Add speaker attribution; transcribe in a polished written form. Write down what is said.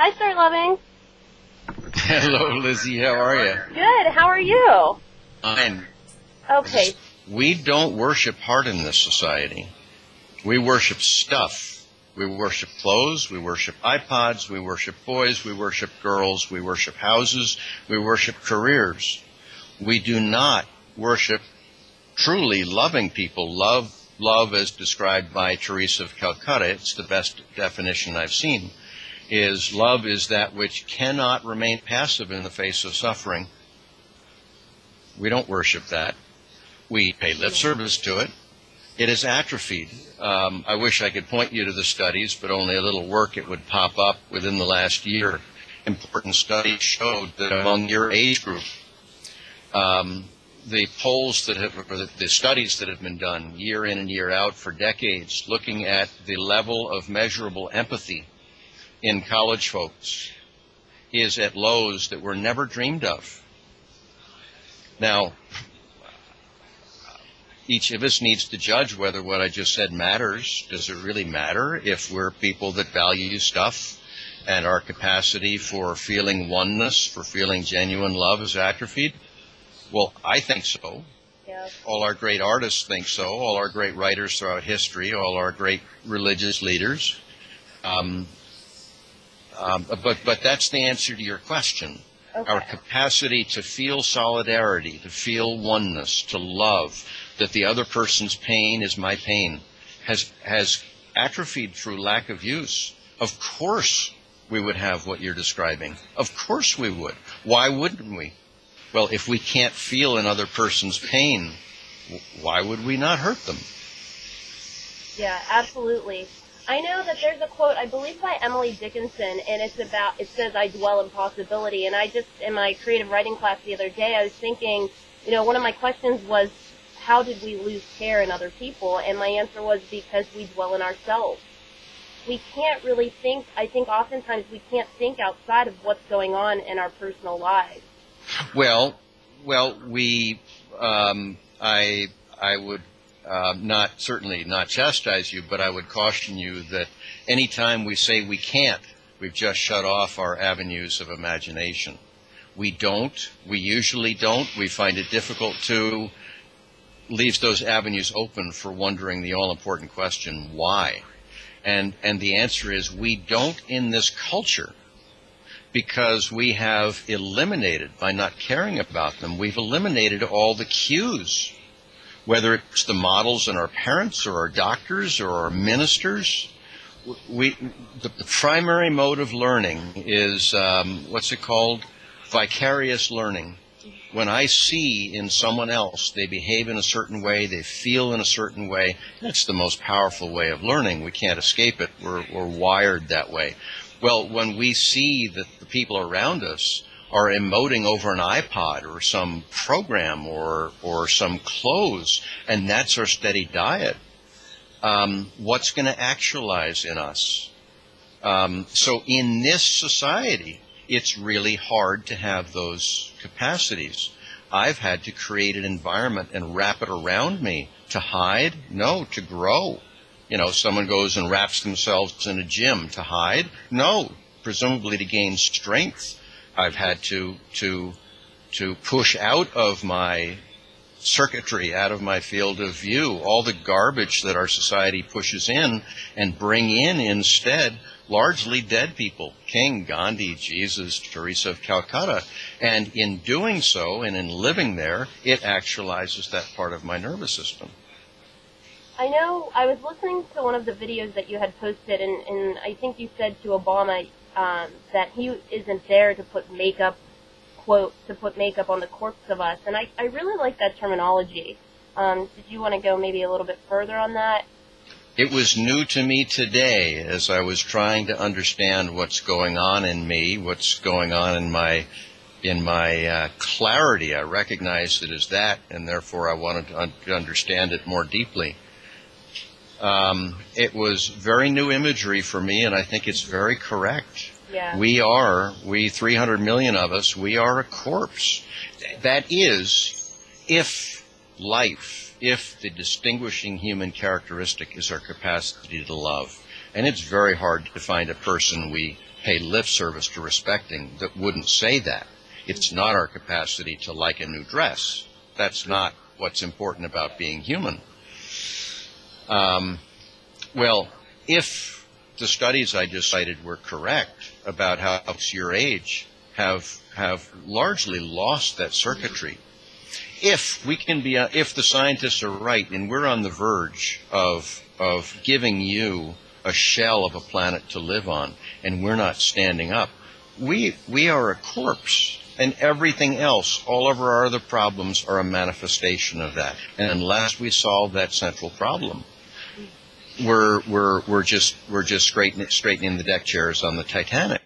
Speaker 1: Hi, Sir Loving.
Speaker 2: Hello, Lizzie. How are you?
Speaker 1: Good. How are you?
Speaker 2: Fine.
Speaker 1: Okay.
Speaker 2: We don't worship heart in this society. We worship stuff. We worship clothes. We worship iPods. We worship boys. We worship girls. We worship houses. We worship careers. We do not worship truly loving people. Love as described by Teresa of Calcutta, it's the best definition I've seen, is love is that which cannot remain passive in the face of suffering. We don't worship that. We pay lip service to it. It is atrophied. I wish I could point you to the studies, but only a little work it would pop up within the last year. Important studies showed that among your age group, the polls that have, or the studies that have been done year in and year out for decades, looking at the level of measurable empathy in college folks, is at lows that were never dreamed of. Now, each of us needs to judge whether what I just said matters. Does it really matter if we're people that value stuff and our capacity for feeling oneness, for feeling genuine love is atrophied? Well, I think so.
Speaker 1: Yeah.
Speaker 2: All our great artists think so. All our great writers throughout history, all our great religious leaders. But that's the answer to your question.
Speaker 1: Okay.
Speaker 2: Our capacity to feel solidarity, to feel oneness, to love, that the other person's pain is my pain, has atrophied through lack of use. Of course we would have what you're describing. Of course we would. Why wouldn't we? Well, if we can't feel another person's pain, why would we not hurt them?
Speaker 1: Yeah, absolutely. I know that there's a quote, I believe by Emily Dickinson, and it says, I dwell in possibility. And I just, in my creative writing class the other day, I was thinking, one of my questions was, how did we lose care in other people? And my answer was, because we dwell in ourselves. We can't really think, I think oftentimes we can't think outside of what's going on in our personal lives.
Speaker 2: Well, I would certainly not chastise you, but I would caution you that any time we say we can't, we've just shut off our avenues of imagination. We usually don't. We find it difficult to leave those avenues open for wondering the all-important question, why? And the answer is we don't in this culture, because we have eliminated, by not caring about them, we've eliminated all the cues, whether it's the models in our parents or our doctors or our ministers. The primary mode of learning is, what's it called? Vicarious learning. When I see in someone else, they behave in a certain way, they feel in a certain way, that's the most powerful way of learning. We can't escape it. We're wired that way. Well, when we see that the people around us are emoting over an iPod or some program or some clothes, and that's our steady diet, what's going to actualize in us? So in this society, it's really hard to have those capacities. I've had to create an environment and wrap it around me to hide, no, to grow. Someone goes and wraps themselves in a gym to hide. No, presumably to gain strength. I've had to push out of my circuitry, out of my field of view, all the garbage that our society pushes in and bring in instead largely dead people. King, Gandhi, Jesus, Teresa of Calcutta. And in doing so and in living there, it actualizes that part of my nervous system.
Speaker 1: I know I was listening to one of the videos that you had posted, and I think you said to Obama that he isn't there to put makeup, quote, to put makeup on the corpse of us. And I really like that terminology. Did you want to go maybe a little bit further on that?
Speaker 2: It was new to me today as I was trying to understand what's going on in me, what's going on in my clarity. I recognized it as that, and therefore I wanted to understand it more deeply. It was very new imagery for me, and I think it's very correct.
Speaker 1: Yeah.
Speaker 2: We 300 million of us, we are a corpse. That is, if the distinguishing human characteristic is our capacity to love. And it's very hard to find a person we pay lip service to respecting that wouldn't say that. It's not our capacity to like a new dress. That's not what's important about being human. Well, if the studies I just cited were correct about how folks your age have largely lost that circuitry, if the scientists are right and we're on the verge of giving you a shell of a planet to live on, and we're not standing up, we are a corpse. And everything else, all of our other problems, are a manifestation of that. And unless we solve that central problem, we're just straightening the deck chairs on the Titanic.